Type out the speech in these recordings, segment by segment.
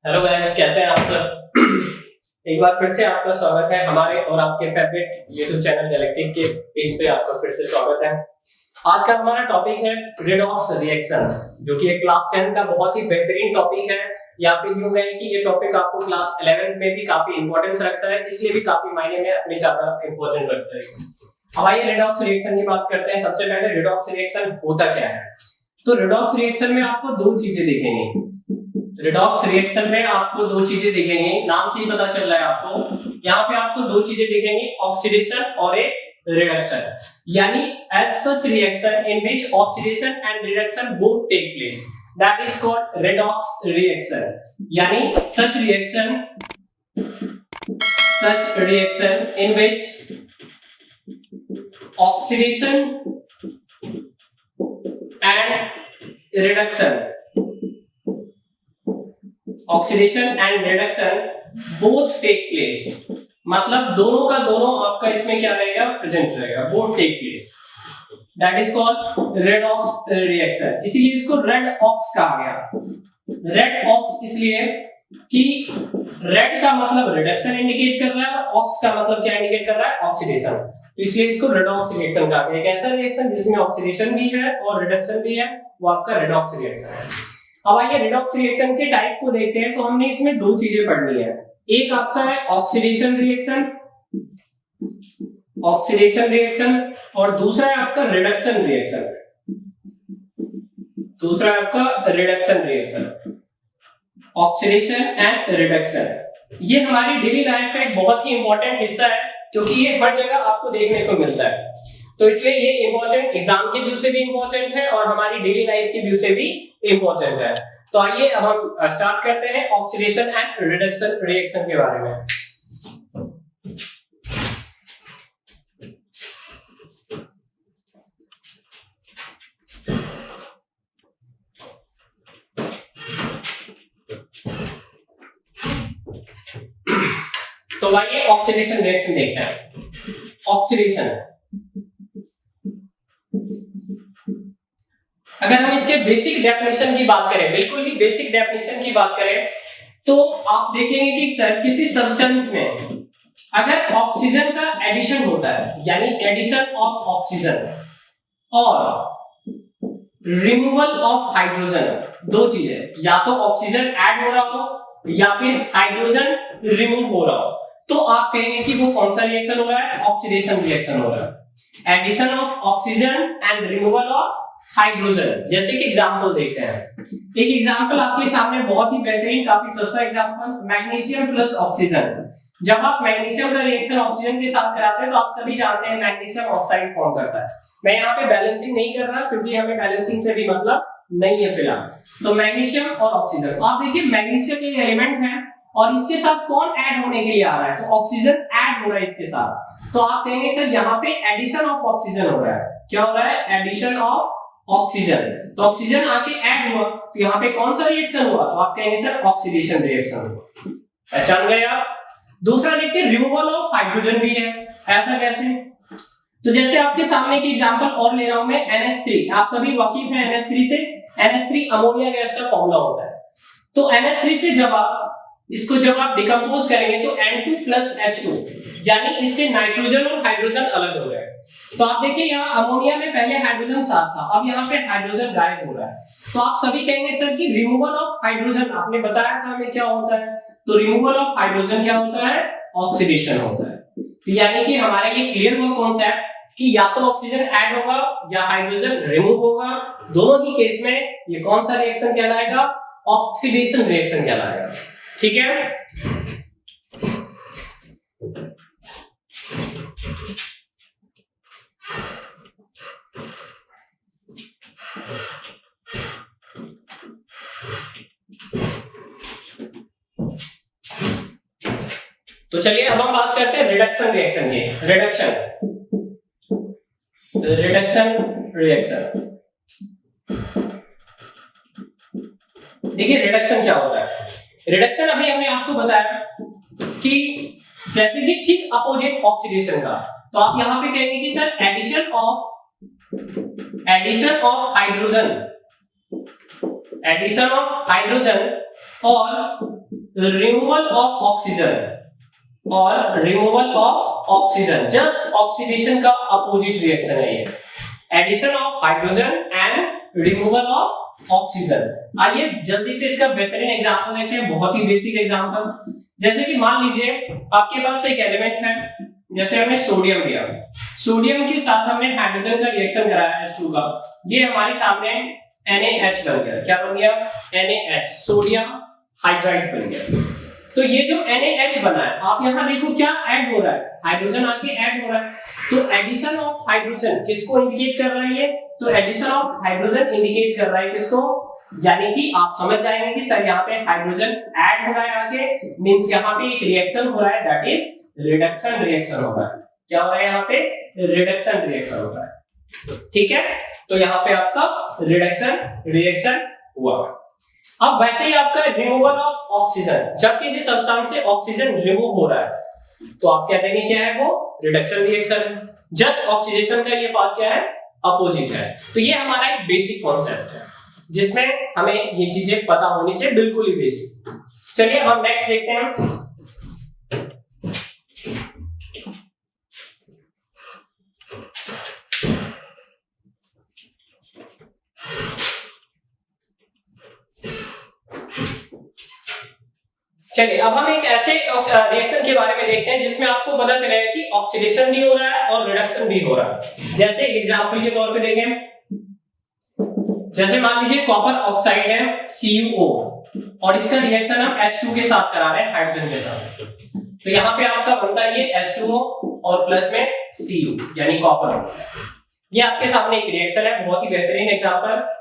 Hello guys, कैसे हैं आप सब। एक बार फिर से आपका स्वागत है हमारे और आपके फेवरेट यूट्यूब चैनल गैलेक्टिक के पेज पे। आपका फिर से स्वागत है। आज का हमारा टॉपिक है रेडॉक्स रिएक्शन, जो कि एक क्लास 10 का बहुत ही बेहतरीन टॉपिक है, या फिर यूं कहें कि ये टॉपिक आपको क्लास 11th में भी काफी इंपॉर्टेंस रखता है, इसलिए भी काफी मायने में अपने ज्यादा इंपॉर्टेंट रखता है। अब आइए रेडॉक्स रिएक्शन की बात करते हैं। सबसे पहले रेडॉक्स रिएक्शन होता क्या है। तो रेडॉक्स रिएक्शन में आपको दो चीजें दिखेंगी। रेडॉक्स रिएक्शन में आपको दो चीजें दिखेंगी, नाम से ही पता चल रहा है आपको। यहाँ पे आपको दो चीजें दिखेंगी, ऑक्सीडेशन और एक रिडक्शन। यानी as such reaction in which oxidation and reduction both take place, that is called redox reaction. यानी such reaction in which oxidation and reduction oxidation and reduction both take place, मतलब दोनों का दोनों आपका इसमें क्या रहेगा, प्रेजेंट रहेगा, both take place, that is called redox reaction. इसीलिए इसको रेड ऑक्स कहा गया। रेड ऑक्स इसलिए कि रेड का मतलब रिडक्शन इंडिकेट कर रहा है, ऑक्स का मतलब क्या इंडिकेट कर रहा है, ऑक्सीडेशन। तो इसलिए इसको रेडॉक्स रिएक्शन कहा गया। एक ऐसा रिएक्शन जिसमें ऑक्सीडेशन भी है और रिडक्शन भी है, वो आपका रेडॉक्स रिएक्शन है। अब आइए रेडॉक्स रिएक्शन के टाइप को देखते हैं। तो हमने इसमें दो चीजें पढ़नी है। एक आपका है ऑक्सीडेशन रिएक्शन और दूसरा है आपका reduction reaction. Oxidation and reduction ये हमारी डेली लाइफ का एक बहुत ही इंपॉर्टेंट हिस्सा है, क्योंकि ये हर जगह आपको देखने को मिलता है। तो इसलिए ये इंपॉर्टेंट, एग्जाम के व्यू से भी इंपॉर्टेंट है और हमारी डेली लाइफ के व्यू से भी इंपॉर्टेंट है। तो आइए अब हम स्टार्ट करते हैं ऑक्सीडेशन एंड रिडक्शन रिएक्शन के बारे में। तो आइए ऑक्सीडेशन रिएक्शन देखते हैं। ऑक्सीडेशन, अगर हम इसके बेसिक डेफिनेशन की बात करें, बिल्कुल ही बेसिक डेफिनेशन की बात करें, तो आप देखेंगे कि किसी सब्सटेंस में अगर ऑक्सीजन का एडिशन होता है, यानी एडिशन ऑफ ऑक्सीजन और रिमूवल ऑफ हाइड्रोजन, दो चीजें, या तो ऑक्सीजन ऐड हो रहा हो या फिर हाइड्रोजन रिमूव हो रहा हो, तो आप कहेंगे कि वो कौन सा रिएक्शन हो रहा है, ऑक्सीडेशन रिएक्शन हो रहा है। Addition of oxygen and removal of hydrogen. जैसे कि एग्जांपल देखते हैं। एक एग्जांपल आपके सामने बहुत ही बेहतरीन, काफी सस्ता एग्जांपल, मैग्नीशियम प्लस ऑक्सीजन। जब आप मैग्नीशियम का रिएक्शन ऑक्सीजन के साथ कराते हैं तो आप सभी जानते हैं मैग्नीशियम ऑक्साइड फॉर्म करता है। मैं यहाँ पे बैलेंसिंग नहीं कर रहा क्योंकि हमें बैलेंसिंग से भी मतलब नहीं है फिलहाल। तो मैग्नीशियम और ऑक्सीजन, तो आप देखिए मैग्नीशियम एक एलिमेंट है और इसके साथ कौन ऐड होने के लिए आ रहा है, तो ऑक्सीजन ऐड हो रहा है इसके साथ। तो आप कहेंगे सर यहाँ पे एडिशन ऑफ ऑक्सीजन हो रहा है। क्या हो रहा है, एडिशन ऑफ ऑक्सीजन। तो ऑक्सीजन आके ऐड हुआ, तो यहाँ पे कौन सा रिएक्शन हुआ, तो आप कहेंगे सर ऑक्सीडेशन रिएक्शन हुआ। पहचान गए आप। दूसरा देखते हैं, रिमूवल ऑफ हाइड्रोजन भी है। ऐसा कैसे, तो जैसे आपके सामने की एग्जांपल और ले रहा हूं मैं, NH3। आप सभी वाकिफ हैं NH3 से। NH3 अमोनिया गैस का फॉर्मूला होता है। तो NH3 से जब आप डिकम्पोज करेंगे तो N2+H2, यानी इससे नाइट्रोजन और हाइड्रोजन अलग हो गए। तो आप देखिए यहाँ अमोनिया में पहले हाइड्रोजन साथ था, अब यहाँ पे हाइड्रोजन गायब हो रहा है। तो आप सभी कहेंगे सर कि रिमूवल ऑफ हाइड्रोजन, आपने बताया था हमें क्या होता है, तो रिमूवल ऑफ हाइड्रोजन क्या होता है, ऑक्सीडेशन होता है। तो यानी कि हमारा ये क्लियर हुआ कॉन्सेप्ट कि या तो ऑक्सीजन ऐड होगा या हाइड्रोजन रिमूव होगा, दोनों ही केस में ये कौन सा रिएक्शन कहलाएगा, ऑक्सीडेशन रिएक्शन कहलाएगा। ठीक है। तो चलिए अब हम बात करते हैं रिडक्शन रिएक्शन की। रिडक्शन रिएक्शन, देखिए रिडक्शन क्या होता है। रिडक्शन अभी हमने आपको बताया कि जैसे कि ठीक अपोजिट ऑक्सीडेशन का, तो आप यहां पे कहेंगे कि सर एडिशन ऑफ हाइड्रोजन और रिमूवल ऑफ ऑक्सीजन और removal of oxygen, just oxidation का अपोजिट रिएक्शन है ये, addition of hydrogen and removal of oxygen. आइए जल्दी से इसका बेहतरीन एग्जांपल देखते हैं, बहुत ही बेसिक एग्जांपल। जैसे कि मान लीजिए आपके पास एक एलिमेंट है, जैसे हमने सोडियम लिया, सोडियम के साथ हमने हाइड्रोजन का रिएक्शन कराया H2 का, ये हमारे सामने NaH बन गया। क्या बन गया? NaH, सोडियम हाइड्राइड बन गया। तो ये जो NaH बना है, आप यहाँ देखो क्या ऐड हो रहा है, हाइड्रोजन आके ऐड हो रहा है। तो एडिशन ऑफ हाइड्रोजन किसको इंडिकेट कर रहा है ये? तो एडिशन ऑफ हाइड्रोजन इंडिकेट कर रहा है किसको? यानी कि आप समझ जाएंगे कि सर यहाँ पे हाइड्रोजन ऐड हो रहा है आके, मींस यहाँ पे एक रिएक्शन हो रहा है, दैट इज रिडक्शन रिएक्शन हो रहा है। क्या हो रहा है यहाँ पे? रिडक्शन रिएक्शन हो रहा है। ठीक है, तो यहाँ पे आपका रिडक्शन रिएक्शन हुआ। अब वैसे ही आपका रिमूवल ऑफ ऑक्सीजन, जब किसी सब्सटेंस से ऑक्सीजन रिमूव हो रहा है तो आप क्या देंगे, क्या है वो? रिडक्शन रिएक्शन है। जस्ट ऑक्सीडेशन का ये पार्ट क्या है? अपोजिट है। तो ये हमारा एक बेसिक कॉन्सेप्ट है जिसमें हमें ये चीजें पता होनी से बिल्कुल ही बेसिक। चलिए हम नेक्स्ट देखते हैं। चलिए अब हम एक ऐसे रिएक्शन के बारे में देखते हैं जिसमें आपको पता चलेगा कि ऑक्सीडेशन भी हो रहा है और रिडक्शन भी हो रहा है। जैसे एग्जांपल के तौर पे देखें, जैसे मान लीजिए कॉपर ऑक्साइड है CuO और इसका रिएक्शन हम H2 के साथ करा रहे हैं, हाइड्रोजन के साथ। तो यहाँ पे आपका बनता है ये H2O और प्लस में Cu यानी कॉपर। ये आपके सामने एक रिएक्शन है, बहुत ही बेहतरीन एग्जांपल।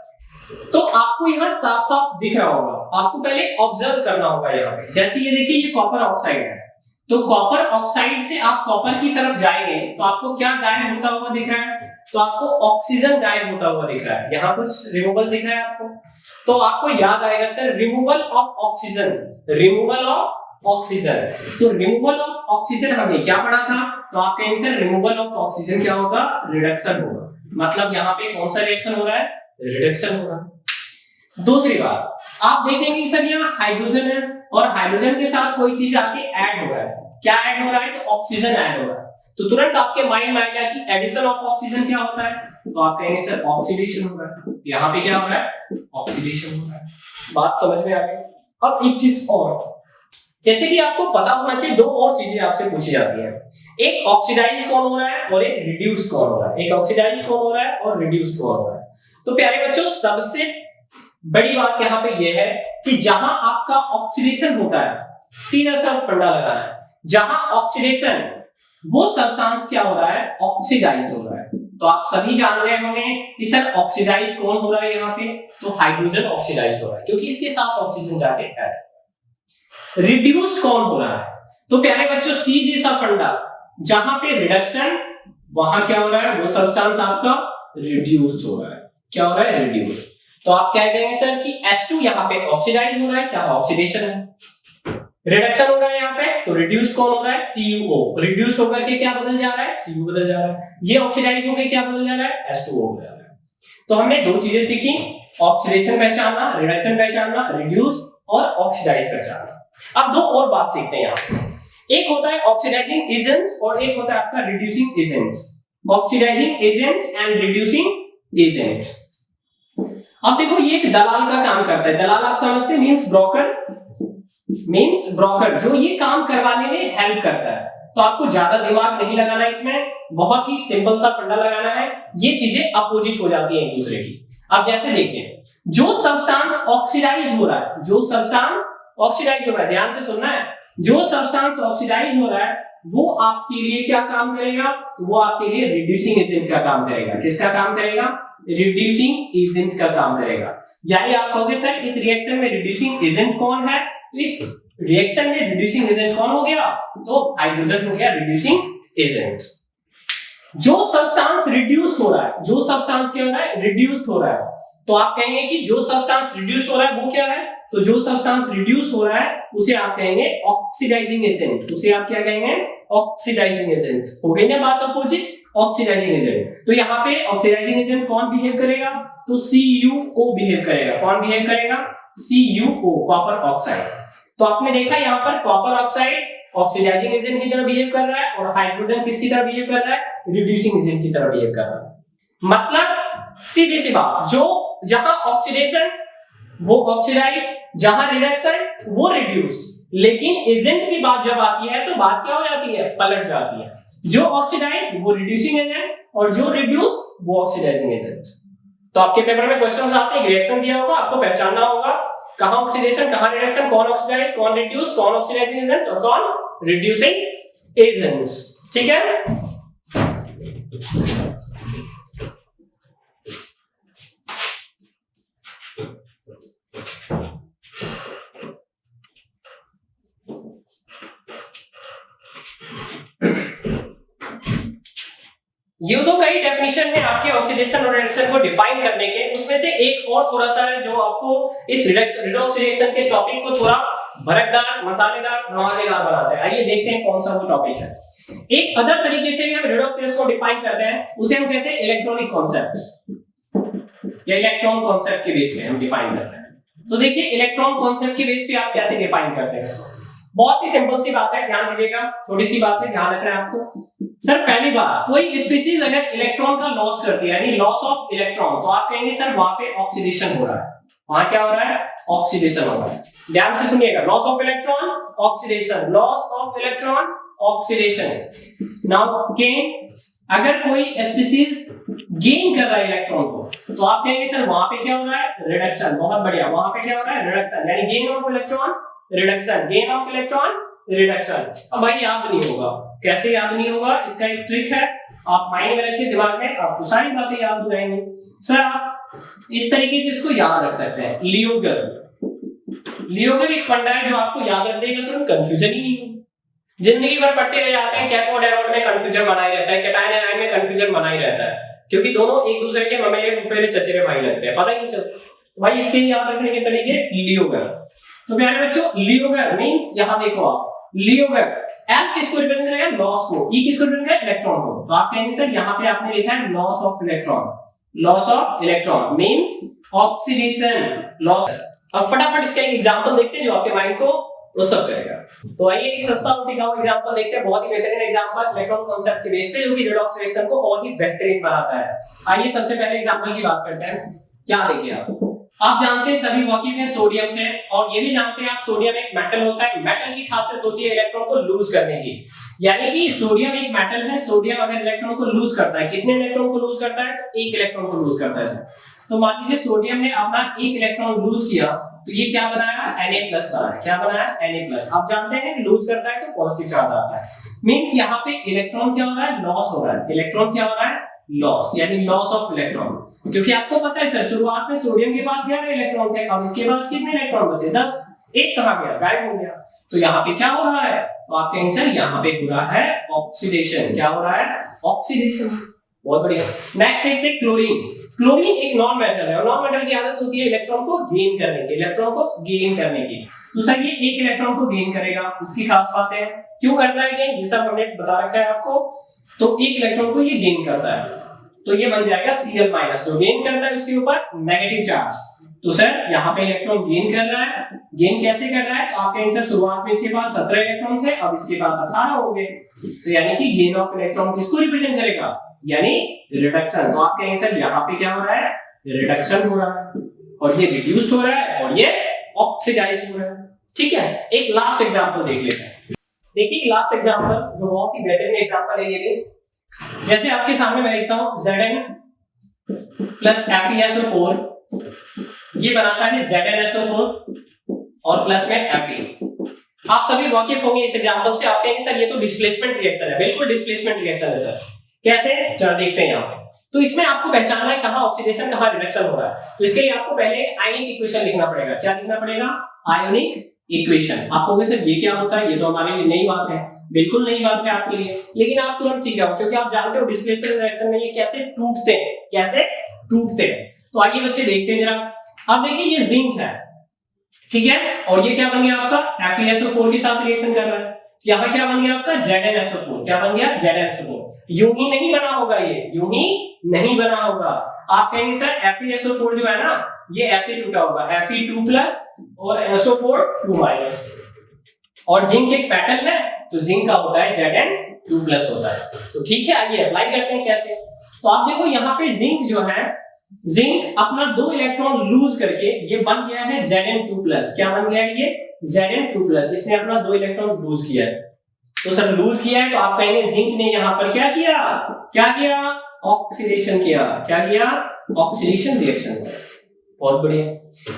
तो आपको यहाँ साफ साफ दिख रहा होगा, आपको पहले ऑब्जर्व करना होगा। यहाँ पे जैसे ये देखिए, ये कॉपर ऑक्साइड है, तो कॉपर ऑक्साइड से आप कॉपर की तरफ जाएंगे तो आपको क्या गायब होता हुआ दिख रहा है? तो आपको ऑक्सीजन गायब होता हुआ दिख रहा है। यहाँ कुछ रिमूवल दिख रहा है आपको, तो आपको याद आएगा sir removal of oxygen, removal of oxygen. तो रिमूवल ऑफ ऑक्सीजन हमने क्या पढ़ा था? तो आप कहेंगे सर रिमूवल ऑफ ऑक्सीजन क्या होगा? रिडक्शन होगा। मतलब यहाँ पे कौन सा रिएक्शन हो रहा है? रिडक्शन हो रहा है। दूसरी बात आप देखेंगे सर यहाँ हाइड्रोजन है और हाइड्रोजन के साथ कोई चीज आके ऐड हो रहा है। क्या ऐड हो रहा है? तो ऑक्सीजन ऐड हो रहा है। तो तुरंत आपके माइंड में आएगा कि एडिशन ऑफ ऑक्सीजन क्या होता है? तो आप कहेंगे सर ऑक्सीडेशन हो रहा है। यहाँ पे क्या हो रहा है? ऑक्सीडेशन हो रहा है। बात समझ में आ गई? अब एक चीज और, जैसे कि आपको पता होना चाहिए, दो और चीजें आपसे पूछी जाती हैं, एक ऑक्सीडाइज्ड कौन हो रहा है और एक रिड्यूस्ड कौन हो रहा है। एक ऑक्सीडाइज्ड कौन हो रहा है और रिड्यूस्ड कौन हो रहा है। तो प्यारे बच्चों, सबसे बड़ी बात यहाँ पे यह है कि जहां आपका ऑक्सीडेशन होता है, सीधा सा फंडा लगाना है, जहां ऑक्सीडेशन, वो सब्सटेंस क्या हो रहा है? ऑक्सीडाइज्ड हो रहा है। तो आप सभी जान रहे होंगे कि सर ऑक्सीडाइज्ड कौन हो रहा है यहाँ पे? तो हाइड्रोजन ऑक्सीडाइज्ड हो रहा है क्योंकि इसके साथ ऑक्सीजन जाके ऐड। रिड्यूस्ड कौन हो रहा है? तो प्यारे बच्चों सीधी सा फंडा, जहां पे रिडक्शन वहां क्या हो रहा है? वो सब्सटेंस आपका रिड्यूस्ड हो रहा है। क्या हो रहा है? रिड्यूस्ड। तो आप क्या कहेंगे सर कि H2 यहाँ पे ऑक्सीडाइज हो रहा है, क्या ऑक्सीडेशन है। रिडक्शन हो रहा है यहाँ पे, तो रिड्यूस्ड कौन हो रहा है? CuO। रिड्यूस्ड होकर के क्या बदल जा रहा है? Cu बदल जा रहा है। ये ऑक्सीडाइज होकर क्या बदल जा रहा है? H2O बदल जा रहा है। तो हमने दो चीजें सीखी, ऑक्सीडेशन पहचानना, रिडक्शन पहचानना, रिड्यूस्ड और ऑक्सीडाइज पहचानना। अब दो और बात सीखते हैं यहाँ। एक होता है ऑक्सीडाइजिंग एजेंट और एक होता है आपका reducing agent. Oxidising agent and reducing agent. अब देखो ये एक दलाल का काम करता है। दलाल आप समझते हैं, मींस ब्रोकर, मींस ब्रोकर जो ये काम करवाने में हेल्प करता है। तो आपको ज्यादा दिमाग नहीं लगाना, इसमें बहुत ही सिंपल सा फंडा लगाना है। ये चीजें अपोजिट हो जाती हैं एक दूसरे की। अब जैसे देखिए, जो सब्सटेंस ऑक्सीडाइज हो रहा है, जो सब्सटेंस ऑक्सीडाइज हो रहा है, ध्यान से सुनना है, जो सब्सटेंस ऑक्सीडाइज हो रहा है वो आपके लिए क्या काम करेगा? वो आपके लिए रिड्यूसिंग एजेंट का काम करेगा। किसका काम करेगा? रिड्यूसिंग एजेंट का काम करेगा। यानी आप कहोगे सर इस रिएक्शन में रिड्यूसिंग एजेंट कौन है? इस रिएक्शन में रिड्यूसिंग एजेंट कौन हो गया? तो हाइड्रोजन हो गया रिड्यूसिंग एजेंट। जो सब्सटेंस रिड्यूस हो रहा है, जो सब्सटेंस क्या हो रहा है? रिड्यूस हो रहा है। तो आप कहेंगे कि जो सब्सटेंस रिड्यूस हो रहा है वो क्या है? तो जो सब्सटेंस रिड्यूस हो रहा है उसे आप कहेंगे ऑक्सीडाइजिंग एजेंट। उसे आप क्या कहेंगे? Oxidising agent. हो गई ना बात अपोजिट, ऑक्सीडाइजिंग एजेंट। तो यहाँ पे ऑक्सीडाइजिंग एजेंट कौन बिहेव करेगा? तो CuO बिहेव करेगा। कौन बिहेव करेगा? CuO, copper oxide. तो तो आपने देखा यहाँ पर कॉपर ऑक्साइड ऑक्सीडाइजिंग एजेंट की तरह बिहेव कर रहा है और हाइड्रोजन किसकी तरह बिहेव कर रहा है, रिड्यूसिंग एजेंट की तरह बिहेव कर रहा है। मतलब सीधी सी बात, जो जहां ऑक्सीडेशन वो ऑक्सीडाइज, जहां रिडक्शन वो रिड्यूस्ड, लेकिन एजेंट की बात जब आती है तो बात क्या हो जाती है, पलट जाती है। जो ऑक्सीडाइज वो रिड्यूसिंग एजेंट और जो रिड्यूस वो ऑक्सीडाइजिंग एजेंट। तो आपके पेपर में क्वेश्चंस आते हैं, रिएक्शन दिया होगा, आपको पहचानना होगा कहां ऑक्सीडेशन कहां रिडक्शन, कौन ऑक्सीडाइज कौन रिड्यूस, कौन ऑक्सीडाइजिंग एजेंट और कौन रिड्यूसिंग एजेंट्स। ठीक है, ये तो कई डेफिनेशन है आपके ऑक्सीडेशन और रिडक्शन को डिफाइन करने के, उसमें से एक और थोड़ा सा है जो आपको इस रिडॉक्स रिएक्शन के टॉपिक को थोड़ा भड़कदार, मसालेदार, धमाकेदार बनाता है। आइए देखते हैं कौन सा वो टॉपिक है। एक अदर तरीके से भी हम रिडॉक्स रिएक्शन को डिफाइन करते हैं, उसे हम कहते हैं इलेक्ट्रॉनिक कॉन्सेप्ट या इलेक्ट्रॉन कॉन्सेप्ट के बेस पे हम डिफाइन करते हैं। तो देखिए इलेक्ट्रॉन कॉन्सेप्ट के बेस पे आप कैसे डिफाइन करते हैं, बहुत ही सिंपल सी बात है, ध्यान दीजिएगा, छोटी सी बात है, ध्यान रखना है आपको। सर पहली बात, कोई स्पीशीज अगर इलेक्ट्रॉन का लॉस करती है यानी लॉस ऑफ इलेक्ट्रॉन, तो आप कहेंगे सर वहां पे ऑक्सीडेशन हो रहा है, वहां क्या हो रहा है, ऑक्सीडेशन हो रहा है। ध्यान से सुनिएगा, loss of electron oxidation, loss of electron oxidation. Now gain, अगर कोई स्पीशीज गेन कर रहा है इलेक्ट्रॉन को, तो आप कहेंगे सर वहां पे क्या हो रहा है, रिडक्शन। बहुत बढ़िया, वहां पे क्या हो रहा है, रिडक्शन, यानी gain of electron reduction, gain of electron reduction. अब भाई याद नहीं होगा, कैसे याद नहीं होगा, इसका एक ट्रिक है, आप माइंड में रखिए, दिमाग में आपको सारी बातें याद हो जाएंगी। सर आप इस तरीके से इसको याद रख सकते हैं, लियोगर, लियोगर एक फंडा है जो आपको याद रख देगा तो कंफ्यूजन ही नहीं होगा। जिंदगी भर पढ़ते रह जाते हैं, कैथोड एनोड में कंफ्यूजन बना ही रहता है, कैटायन एनायन में कंफ्यूजन बना ही रहता है, क्योंकि दोनों एक दूसरे के ममेरे फुफेरे चचेरे भाई लगते हैं, पता ही नहीं चलता। तो भाई इसके याद रखने के तरीके लियोगर। तो प्यारे बच्चों, लियोगर मींस, यहां देखो आप, लियोगर L किसको रिप्रेजेंट करेगा, लॉस को, E किसको रिप्रेजेंट करेगा, इलेक्ट्रॉन को। तो आप कहेंगे सर यहाँ पे आपने लिखा है loss of electron, loss of electron means oxidation loss. अब फटाफट इसका एक एग्जांपल देखते हैं जो आपके माइंड को प्रोसेस करेगा। तो आइए एक सस्ता और टिकाऊ एग्जांपल देखते हैं, बहुत ही बेहतरीन एग्जांपल इलेक्ट्रॉन कॉन्सेप्ट के बेस पे, जो कि रिडॉक्स रिएक्शन को और ही बेहतरीन बनाता है। आइए सबसे पहले एग्जांपल की बात करते हैं। क्या देखिए आप जानते हैं, सभी वाकिफ हैं सोडियम से, और ये भी जानते हैं आप सोडियम एक मेटल होता है। मेटल की खासियत होती है इलेक्ट्रॉन को लूज करने की, यानी कि सोडियम एक मेटल है, सोडियम अगर इलेक्ट्रॉन को लूज करता है, कितने इलेक्ट्रॉन को लूज करता है, तो एक इलेक्ट्रॉन को लूज करता है। तो मान लीजिए सोडियम ने अपना एक इलेक्ट्रॉन लूज किया, तो ये क्या बनाया, Na+ बनाया। क्या बनाया, Na+। आप जानते हैं कि लूज करता है तो पॉजिटिव चार्ज आता है, मींस यहाँ पे इलेक्ट्रॉन क्या हो रहा है, लॉस हो रहा है। इलेक्ट्रॉन क्या हो रहा है, लॉस, यानी लॉस ऑफ इलेक्ट्रॉन। क्योंकि आपको पता है सर, शुरुआत में सोडियम के पास 11 इलेक्ट्रॉन थे, अब इसके पास कितने इलेक्ट्रॉन बचे, 10। एक कहां गया, गायब हो गया। तो यहाँ पे क्या हो रहा है, तो आप कहेंगे सर यहाँ पे हो रहा है ऑक्सीडेशन। क्या हो रहा है, ऑक्सीडेशन। बहुत बढ़िया। नेक्स्ट देखते हैं क्लोरीन। क्लोरीन एक नॉन मेटल है, और नॉन मेटल की आदत होती है इलेक्ट्रॉन को गेन करने की, इलेक्ट्रॉन को गेन करने की। तो सर ये एक इलेक्ट्रॉन को गेन करेगा, इसकी खास बात है, क्यों करता है गेन, ये सब हमने बता रखा है आपको। तो एक इलेक्ट्रॉन को ये गेन करता है, तो ये बन जाएगा Cl-, जो गेन करता है उसके ऊपर नेगेटिव चार्ज। तो सर यहाँ पे इलेक्ट्रॉन गेन कर रहा है, गेन कैसे कर रहा है, तो आपके आंसर शुरुआत में इसके पास 17 इलेक्ट्रॉन थे, अब इसके पास 18 हो गए। तो यानी कि गेन ऑफ इलेक्ट्रॉन किसको रिप्रेजेंट करेगा, यानी रिडक्शन। तो आपके आंसर यहाँ पे क्या हो रहा है, रिडक्शन हो रहा है, और ये रिड्यूस्ड हो रहा है, और ये ऑक्सीडाइज्ड हो रहा है। ठीक है, एक लास्ट एग्जांपल देख लेते हैं। देखिए लास्ट एग्जांपल जो बहुत ही बेहतरीन एग्जांपल है, ये भी जैसे आपके सामने मैं लिखता हूं Zn प्लस FeSO4, ये बनाता है ZnSO4 और प्लस में Fe। आप सभी वाकिफ होंगे इस एग्जांपल से। आप कहेंगे सर ये तो डिस्प्लेसमेंट रिएक्शन है, बिल्कुल डिस्प्लेसमेंट रिएक्शन है सर। कैसे, चलो देखते हैं यहाँ पे। तो इसमें आपको पहचानना है कहां ऑक्सीडेशन कहां रिडक्शन हो रहा है। तो इसके लिए आपको पहले एक आयनिक इक्वेशन लिखना पड़ेगा। क्या लिखना पड़ेगा, आयनिक इक्वेशन। आपको वैसे ये क्या होता है, ये तो हमारे लिए नई बात है, बिल्कुल नई बात है आपके लिए, लेकिन आप तुरंत सीख जाओ, क्योंकि आप जानते हो डिस्प्लेसमेंट रिएक्शन में ये कैसे टूटते हैं, कैसे टूटते हैं। तो आइए बच्चे देखते हैं जरा। अब देखिए ये जिंक है, ठीक है, और ये क्या बन गया आपका, FeSO4 के साथ रिएक्शन कर रहा है। यहाँ क्या बन गया आपका, ZnSO4। क्या बन गया, ZnSO4। यूं ही नहीं बना होगा, ये यूं ही नहीं बना होगा। आप कहेंगे सर FeSO4 जो है ना, ये ऐसे टूटा होगा, Fe2+ और SO4 2-। और जिंक एक मेटल है तो जिंक का होता है Zn2+ होता है। तो ठीक है, आइए अप्लाई करते हैं कैसे। तो आप देखो यहाँ पे जिंक जो है, जिंक अपना 2 इलेक्ट्रॉन लूज करके ये बन गया है Zn2+। क्या बन गया है ये Zn2+, इसने अपना 2 इलेक्ट्रॉन लूज किया है। तो सर लूज किया है तो आप कहेंगे जिंक ने यहाँ पर क्या किया, ऑक्सीडेशन किया। क्या किया, ऑक्सीडेशन रिएक्शन। बहुत बढ़िया।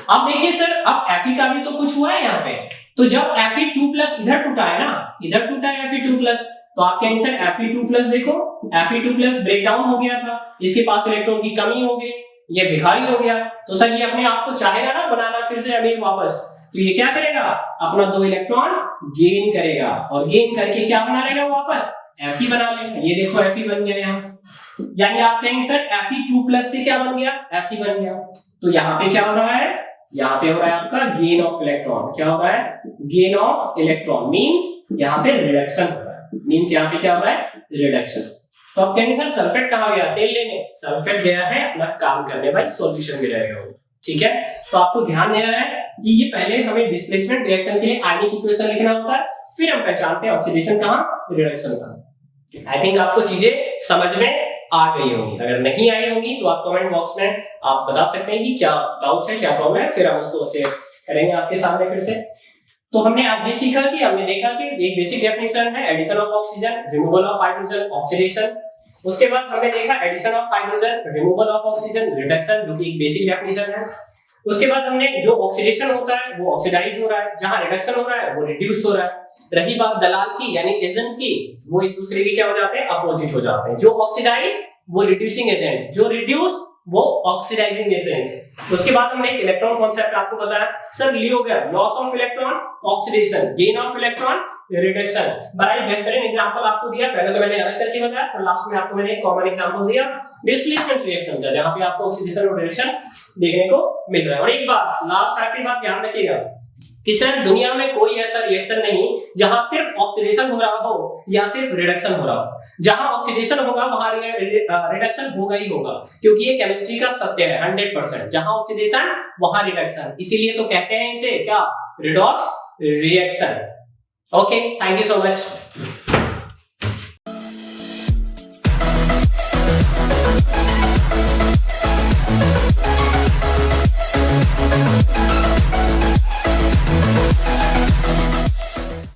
अब देखिए सर, अब Fe का भी तो कुछ हुआ है यहाँ पे। तो जब Fe2+ इधर टूटा है ना, इधर टूटा है Fe2+, तो आप कहेंगे सर Fe2+ देखो, Fe2+ ब्रेक डाउन हो गया था, इसके पास इलेक्ट्रॉन की कमी हो गई, ये भिखारी हो गया। तो सर ये अपने आप को चाहेगा ना बनाना फिर से अमीर वापस, तो ये क्या करेगा, अपना 2 इलेक्ट्रॉन गेन करेगा और गेन करके क्या बना लेगा, वापस Fe बना लेगा। ये देखो Fe बन गया यहाँ से। यानी आप कहेंगे सर Fe2+ से क्या बन गया, Fe बन गया। तो यहाँ पे क्या हो रहा है, यहाँ पे हो रहा है आपका गेन ऑफ इलेक्ट्रॉन। क्या हो रहा है, गेन ऑफ इलेक्ट्रॉन मींस यहाँ पे रिडक्शन हो रहा है, मींस यहाँ पे क्या हो रहा है, रिडक्शन। तो आप कहेंगे सर सल्फेट कहाँ गया, तेल लेने, सल्फेट गया है अपना काम करने, भाई सॉल्यूशन में रहेगा वो। ठीक है, तो आपको ध्यान देना है कि ये पहले हमें डिस्प्लेसमेंट रिएक्शन के लिए आयनिक इक्वेशन लिखना होता है, फिर हम पहचानते हैं ऑक्सीडेशन कहाँ, रिडक्शन कहाँ। आई थिंक आपको चीजें समझ में आ गई होंगी। अगर नहीं आई होंगी तो आप कमेंट बॉक्स में आप बता सकते हैं कि क्या डाउट है, क्या प्रॉब्लम है, फिर हम उसको शेयर करेंगे आपके सामने फिर से। तो हमने आज ये सीखा कि हमने देखा कि एक बेसिक डेफिनेशन है addition of oxygen, removal of hydrogen, oxidation. उसके बाद हमने देखा addition of hydrogen, removal of oxygen, reduction, जो कि एक बेसिक डेफिनेशन है। उसके बाद हमने जो ऑक्सीडेशन होता है वो ऑक्सीडाइज्ड हो रहा है, जहां रिडक्शन हो रहा है वो रिड्यूस्ड हो रहा है। रही बात दलाल की यानी एजेंट की, वो एक दूसरे के क्या हो जाते हैं, अपोजिट हो जाते हैं। जो ऑक्सीडाइज वो रिड्यूसिंग एजेंट, जो रिड्यूस वो ऑक्सीडाइजिंग एजेंट। उसके बाद हमने एक इलेक्ट्रॉन कॉन्सेप्ट आपको बताया सर, लियो गया loss of electron, oxidation, gain of electron, reduction. बड़ा ही बेहतरीन एग्जांपल आपको दिया, पहले तो मैंने अलग करके बताया और लास्ट में आपको मैंने एक कॉमन एग्जांपल दिया डिस्प्लेसमेंट रिएक्शन का, जहां पे आपको ऑक्सीडेशन और रिडक्शन देखने को मिल रहा है। और एक बात लास्ट आखिरी बात ध्यान रखिएगा कि सर दुनिया में कोई ऐसा रिएक्शन नहीं जहां सिर्फ ऑक्सीडेशन हो रहा हो या सिर्फ रिडक्शन हो रहा हो। जहां ऑक्सीडेशन होगा वहां रिडक्शन होगा ही होगा, क्योंकि ये केमिस्ट्री का सत्य है 100%। जहां ऑक्सीडेशन वहां रिडक्शन, इसीलिए तो कहते हैं इसे क्या, redox reaction. Okay, thank you so much.